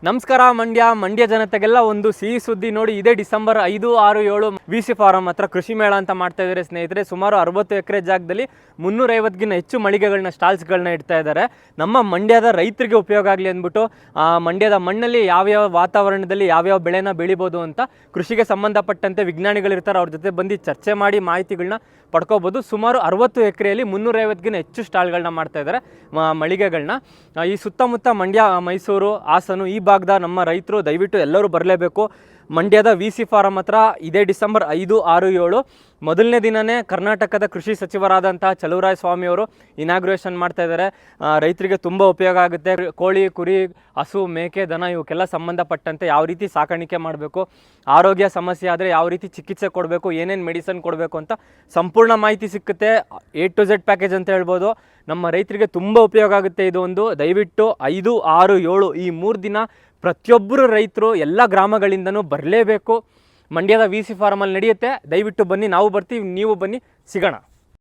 ನಮಸ್ಕಾರ ಮಂಡ್ಯ ಜನತೆಗೆಲ್ಲ ಒಂದು ಸಿಹಿ ಸುದ್ದಿ ನೋಡಿ. ಇದೇ ಡಿಸೆಂಬರ್ 5, 6, 7 VC ಫಾರಂ ಹತ್ರ ಕೃಷಿ ಮೇಳ ಅಂತ ಮಾಡ್ತಾ ಇದ್ದಾರೆ ಸ್ನೇಹಿತರೆ. ಸುಮಾರು 60 ಎಕರೆ ಜಾಗದಲ್ಲಿ 350ಗಿಂತ ಹೆಚ್ಚು ಮಳಿಗೆಗಳನ್ನ ಸ್ಟಾಲ್ಸ್ಗಳನ್ನ ಇಡ್ತಾ ಇದ್ದಾರೆ. ನಮ್ಮ ಮಂಡ್ಯದ ರೈತರಿಗೆ ಉಪಯೋಗ ಆಗಲಿ ಅಂದ್ಬಿಟ್ಟು ಮಂಡ್ಯದ ಮಣ್ಣಲ್ಲಿ ಯಾವ್ಯಾವ ವಾತಾವರಣದಲ್ಲಿ ಯಾವ್ಯಾವ ಬೆಳೆನ ಬೆಳಿಬೋದು ಅಂತ ಕೃಷಿಗೆ ಸಂಬಂಧಪಟ್ಟಂತೆ ವಿಜ್ಞಾನಿಗಳಿರ್ತಾರೆ, ಅವ್ರ ಜೊತೆ ಬಂದು ಚರ್ಚೆ ಮಾಡಿ ಮಾಹಿತಿಗಳನ್ನ ಪಡ್ಕೋಬೋದು. ಸುಮಾರು 60 ಎಕರೆಯಲ್ಲಿ 350ಗಿಂತ ಹೆಚ್ಚು ಸ್ಟಾಲ್ಗಳನ್ನ ಮಾಡ್ತಾ ಇದ್ದಾರೆ ಮಳಿಗೆಗಳನ್ನ. ಈ ಸುತ್ತಮುತ್ತ ಮಂಡ್ಯ, ಮೈಸೂರು, ಹಾಸನ ಈ ಭಾಗದ ನಮ್ಮ ರೈತರು ದಯವಿಟ್ಟು ಎಲ್ಲರೂ ಬರಲೇಬೇಕು. ಮಂಡ್ಯದ VC ಫಾರಂ ಹತ್ರ ಇದೇ ಡಿಸೆಂಬರ್ 5, 6, 7 ಮೊದಲನೇ ದಿನವೇ ಕರ್ನಾಟಕದ ಕೃಷಿ ಸಚಿವರಾದಂತಹ ಚಲುವರಾಯ ಸ್ವಾಮಿಯವರು ಇನಾಗ್ರೇಷನ್ ಮಾಡ್ತಾ ಇದ್ದಾರೆ. ರೈತರಿಗೆ ತುಂಬ ಉಪಯೋಗ ಆಗುತ್ತೆ. ಕೋಳಿ, ಕುರಿ, ಹಸು, ಮೇಕೆ, ದನ ಇವಕ್ಕೆಲ್ಲ ಸಂಬಂಧಪಟ್ಟಂತೆ ಯಾವ ರೀತಿ ಸಾಕಾಣಿಕೆ ಮಾಡಬೇಕು, ಆರೋಗ್ಯ ಸಮಸ್ಯೆ ಆದರೆ ಯಾವ ರೀತಿ ಚಿಕಿತ್ಸೆ ಕೊಡಬೇಕು, ಏನೇನು ಮೆಡಿಸನ್ ಕೊಡಬೇಕು ಅಂತ ಸಂಪೂರ್ಣ ಮಾಹಿತಿ ಸಿಕ್ಕುತ್ತೆ. A to Z ಪ್ಯಾಕೇಜ್ ಅಂತ ಹೇಳ್ಬೋದು. ನಮ್ಮ ರೈತರಿಗೆ ತುಂಬ ಉಪಯೋಗ ಆಗುತ್ತೆ ಇದು ಒಂದು. ದಯವಿಟ್ಟು 5, 6, 7 ಈ 3 ದಿನ ಪ್ರತಿಯೊಬ್ಬರು ರೈತರು ಎಲ್ಲ ಗ್ರಾಮಗಳಿಂದನೂ ಬರಲೇಬೇಕು. ಮಂಡ್ಯದ VC ಫಾರಮಲ್ಲಿ ನಡೆಯುತ್ತೆ. ದಯವಿಟ್ಟು ಬನ್ನಿ, ನಾವು ಬರ್ತೀವಿ, ನೀವು ಬನ್ನಿ, ಸಿಗೋಣ.